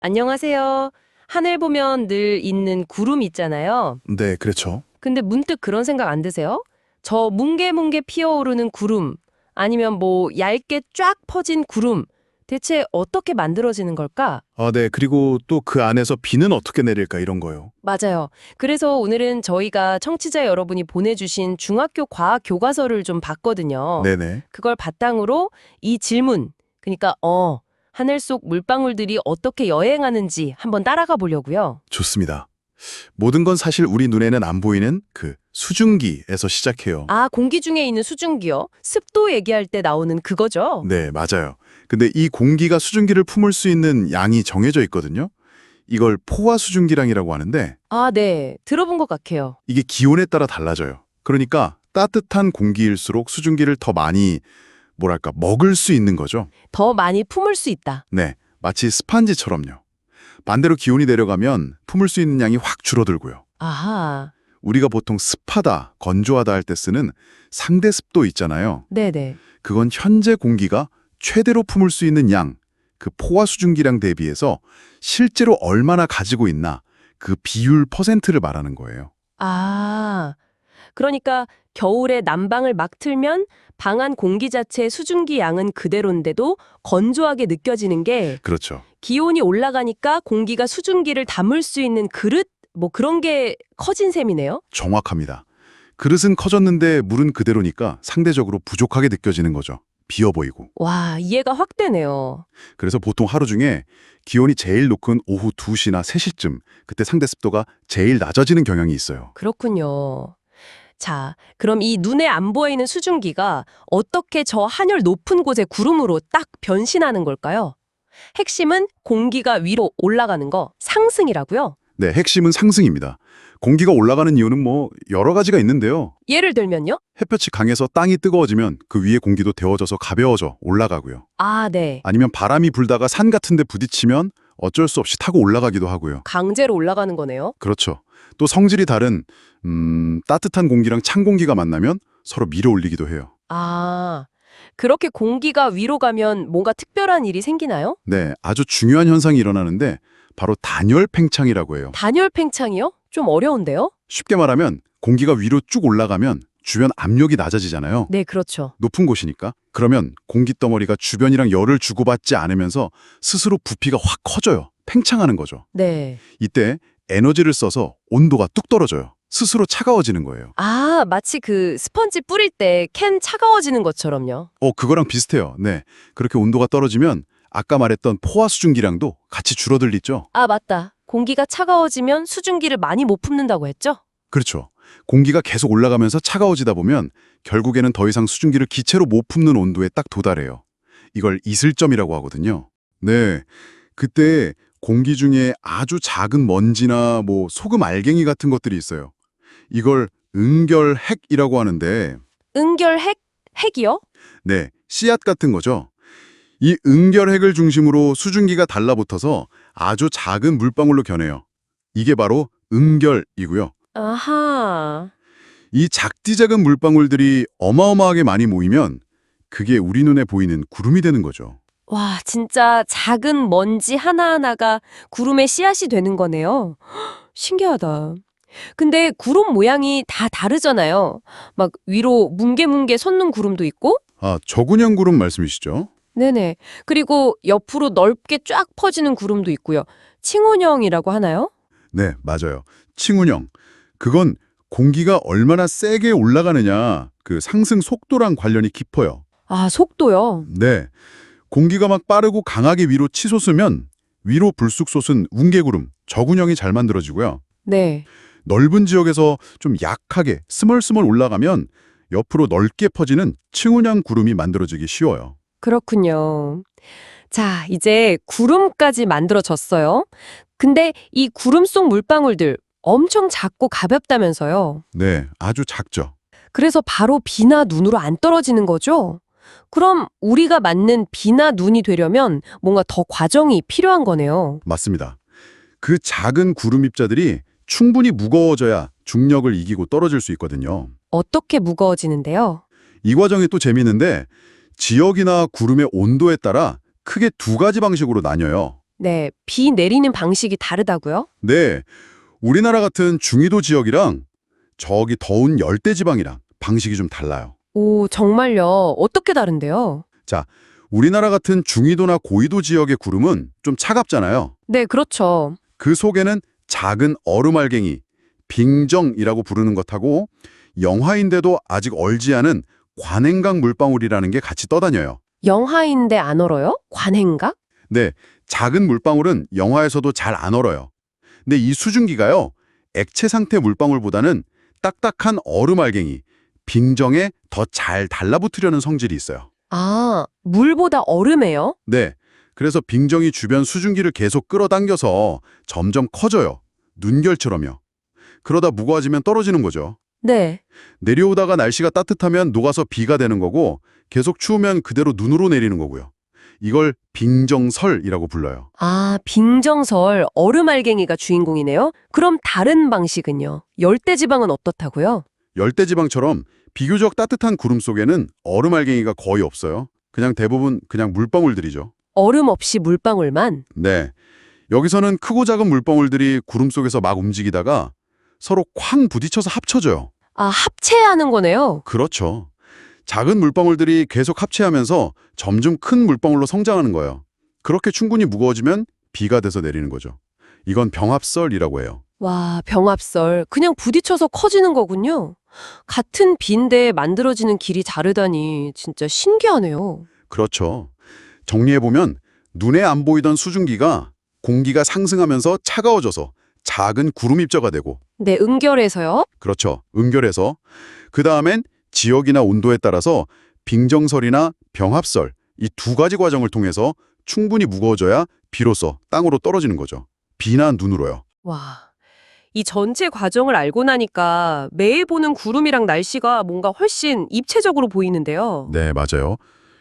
안녕하세요. 하늘 보면 늘 있는 구름 있잖아요. 네, 그렇죠. 근데 문득 그런 생각 안 드세요? 저 뭉게뭉게 피어오르는 구름, 아니면 뭐 얇게 쫙 퍼진 구름, 대체 어떻게 만들어지는 걸까? 네. 그리고 또 그 안에서 비는 어떻게 내릴까 이런 거요. 맞아요. 그래서 오늘은 저희가 청취자 여러분이 보내주신 중학교 과학 교과서를 좀 봤거든요. 네네. 그걸 바탕으로 이 질문, 그러니까 하늘 속 물방울들이 어떻게 여행하는지 한번 따라가 보려고요. 좋습니다. 모든 건 사실 우리 눈에는 안 보이는 그 수증기에서 시작해요. 아, 공기 중에 있는 수증기요? 습도 얘기할 때 나오는 그거죠? 네, 맞아요. 근데 이 공기가 수증기를 품을 수 있는 양이 정해져 있거든요. 이걸 포화 수증기량이라고 하는데 아, 네. 들어본 것 같아요. 이게 기온에 따라 달라져요. 그러니까 따뜻한 공기일수록 수증기를 더 많이 먹을 수 있는 거죠. 더 많이 품을 수 있다. 네, 마치 스판지처럼요. 반대로 기온이 내려가면 품을 수 있는 양이 확 줄어들고요. 아하. 우리가 보통 습하다, 건조하다 할 때 쓰는 상대 습도 있잖아요. 네네. 그건 현재 공기가 최대로 품을 수 있는 양, 그 포화 수증기량 대비해서 실제로 얼마나 가지고 있나, 그 비율 퍼센트를 말하는 거예요. 아, 그러니까 겨울에 난방을 막 틀면 방 안 공기 자체의 수증기 양은 그대로인데도 건조하게 느껴지는 게 그렇죠. 기온이 올라가니까 공기가 수증기를 담을 수 있는 그릇? 뭐 그런 게 커진 셈이네요? 정확합니다. 그릇은 커졌는데 물은 그대로니까 상대적으로 부족하게 느껴지는 거죠. 비어 보이고. 와, 이해가 확 되네요. 그래서 보통 하루 중에 기온이 제일 높은 오후 2시나 3시쯤, 그때 상대 습도가 제일 낮아지는 경향이 있어요. 그렇군요. 자, 그럼 이 눈에 안 보이는 수증기가 어떻게 저 하늘 높은 곳의 구름으로 딱 변신하는 걸까요? 핵심은 공기가 위로 올라가는 거, 상승이라고요? 네, 핵심은 상승입니다. 공기가 올라가는 이유는 여러 가지가 있는데요. 예를 들면요? 햇볕이 강해서 땅이 뜨거워지면 그 위에 공기도 데워져서 가벼워져 올라가고요. 아, 네. 아니면 바람이 불다가 산 같은 데 부딪히면 어쩔 수 없이 타고 올라가기도 하고요. 강제로 올라가는 거네요. 그렇죠. 또 성질이 다른 따뜻한 공기랑 찬 공기가 만나면 서로 밀어 올리기도 해요. 아, 그렇게 공기가 위로 가면 뭔가 특별한 일이 생기나요? 네, 아주 중요한 현상이 일어나는데 바로 단열 팽창이라고 해요. 단열 팽창이요? 좀 어려운데요? 쉽게 말하면 공기가 위로 쭉 올라가면 주변 압력이 낮아지잖아요. 네, 그렇죠. 높은 곳이니까. 그러면 공기 덩어리가 주변이랑 열을 주고받지 않으면서 스스로 부피가 확 커져요. 팽창하는 거죠. 네. 이때 에너지를 써서 온도가 뚝 떨어져요. 스스로 차가워지는 거예요. 아, 마치 그 스펀지 뿌릴 때 캔 차가워지는 것처럼요. 그거랑 비슷해요. 네. 그렇게 온도가 떨어지면 아까 말했던 포화 수증기량도 같이 줄어들리죠. 아, 맞다. 공기가 차가워지면 수증기를 많이 못 품는다고 했죠? 그렇죠. 공기가 계속 올라가면서 차가워지다 보면 결국에는 더 이상 수증기를 기체로 못 품는 온도에 딱 도달해요. 이걸 이슬점이라고 하거든요. 네. 그때 공기 중에 아주 작은 먼지나 소금 알갱이 같은 것들이 있어요. 이걸 응결핵이라고 하는데, 응결핵? 핵이요? 네, 씨앗 같은 거죠. 이 응결핵을 중심으로 수증기가 달라붙어서 아주 작은 물방울로 겨내요. 이게 바로 응결이고요. 아하. 이 작디 작은 물방울들이 어마어마하게 많이 모이면 그게 우리 눈에 보이는 구름이 되는 거죠. 와, 진짜 작은 먼지 하나하나가 구름의 씨앗이 되는 거네요. 신기하다. 근데 구름 모양이 다 다르잖아요. 막 위로 뭉게뭉게 솟는 구름도 있고, 저군형 구름 말씀이시죠? 네네. 그리고 옆으로 넓게 쫙 퍼지는 구름도 있고요. 칭혼형이라고 하나요? 네, 맞아요. 칭운형. 그건 공기가 얼마나 세게 올라가느냐, 그 상승 속도랑 관련이 깊어요. 아, 속도요? 네. 공기가 막 빠르고 강하게 위로 치솟으면 위로 불쑥 솟은 웅계구름, 저군형이 잘 만들어지고요. 네. 넓은 지역에서 좀 약하게 스멀스멀 올라가면 옆으로 넓게 퍼지는 층운형 구름이 만들어지기 쉬워요. 그렇군요. 자, 이제 구름까지 만들어졌어요. 근데 이 구름 속 물방울들 엄청 작고 가볍다면서요. 네, 아주 작죠. 그래서 바로 비나 눈으로 안 떨어지는 거죠? 그럼 우리가 맞는 비나 눈이 되려면 뭔가 더 과정이 필요한 거네요. 맞습니다. 그 작은 구름 입자들이 충분히 무거워져야 중력을 이기고 떨어질 수 있거든요. 어떻게 무거워지는데요? 이 과정이 또 재미있는데 지역이나 구름의 온도에 따라 크게 두 가지 방식으로 나뉘어요. 네, 비 내리는 방식이 다르다고요? 네, 우리나라 같은 중위도 지역이랑 저기 더운 열대지방이랑 방식이 좀 달라요. 오, 정말요? 어떻게 다른데요? 자, 우리나라 같은 중위도나 고위도 지역의 구름은 좀 차갑잖아요. 네, 그렇죠. 그 속에는 작은 얼음알갱이, 빙정이라고 부르는 것하고 영하인데도 아직 얼지 않은 관행각 물방울이라는 게 같이 떠다녀요. 영하인데 안 얼어요? 관행각? 네, 작은 물방울은 영하에서도 잘 안 얼어요. 근데 이 수증기가요, 액체 상태 물방울보다는 딱딱한 얼음알갱이, 빙정에 더 잘 달라붙으려는 성질이 있어요. 아, 물보다 얼음에요? 네, 그래서 빙정이 주변 수증기를 계속 끌어당겨서 점점 커져요. 눈결처럼요. 그러다 무거워지면 떨어지는 거죠. 네. 내려오다가 날씨가 따뜻하면 녹아서 비가 되는 거고 계속 추우면 그대로 눈으로 내리는 거고요. 이걸 빙정설이라고 불러요. 아, 빙정설, 얼음알갱이가 주인공이네요? 그럼 다른 방식은요? 열대지방은 어떻다고요? 열대지방처럼 비교적 따뜻한 구름 속에는 얼음알갱이가 거의 없어요. 그냥 대부분 그냥 물방울들이죠. 얼음 없이 물방울만? 네. 여기서는 크고 작은 물방울들이 구름 속에서 막 움직이다가 서로 쾅 부딪혀서 합쳐져요. 아, 합체하는 거네요? 그렇죠. 작은 물방울들이 계속 합체하면서 점점 큰 물방울로 성장하는 거예요. 그렇게 충분히 무거워지면 비가 돼서 내리는 거죠. 이건 병합설이라고 해요. 와, 병합설. 그냥 부딪혀서 커지는 거군요. 같은 비인데 만들어지는 길이 다르다니 진짜 신기하네요. 그렇죠. 정리해보면 눈에 안 보이던 수증기가 공기가 상승하면서 차가워져서 작은 구름 입자가 되고, 네, 응결에서요? 그렇죠. 응결해서 그 다음엔 지역이나 온도에 따라서 빙정설이나 병합설 이 두 가지 과정을 통해서 충분히 무거워져야 비로소 땅으로 떨어지는 거죠. 비나 눈으로요. 와, 이 전체 과정을 알고 나니까 매일 보는 구름이랑 날씨가 뭔가 훨씬 입체적으로 보이는데요. 네, 맞아요.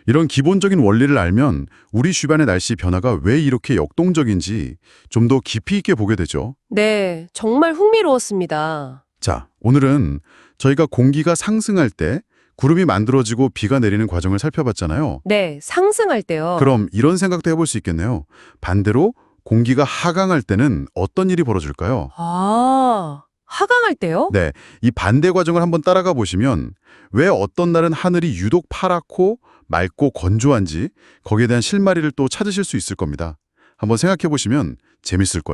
이런 기본적인 원리를 알면 우리 주변의 날씨 변화가 왜 이렇게 역동적인지 좀 더 깊이 있게 보게 되죠. 네, 정말 흥미로웠습니다. 자, 오늘은 저희가 공기가 상승할 때 구름이 만들어지고 비가 내리는 과정을 살펴봤잖아요. 네, 상승할 때요. 그럼 이런 생각도 해볼 수 있겠네요. 반대로 공기가 하강할 때는 어떤 일이 벌어질까요? 아, 하강할 때요? 네, 이 반대 과정을 한번 따라가 보시면 왜 어떤 날은 하늘이 유독 파랗고 맑고 건조한지 거기에 대한 실마리를 또 찾으실 수 있을 겁니다. 한번 생각해 보시면 재밌을 거예요.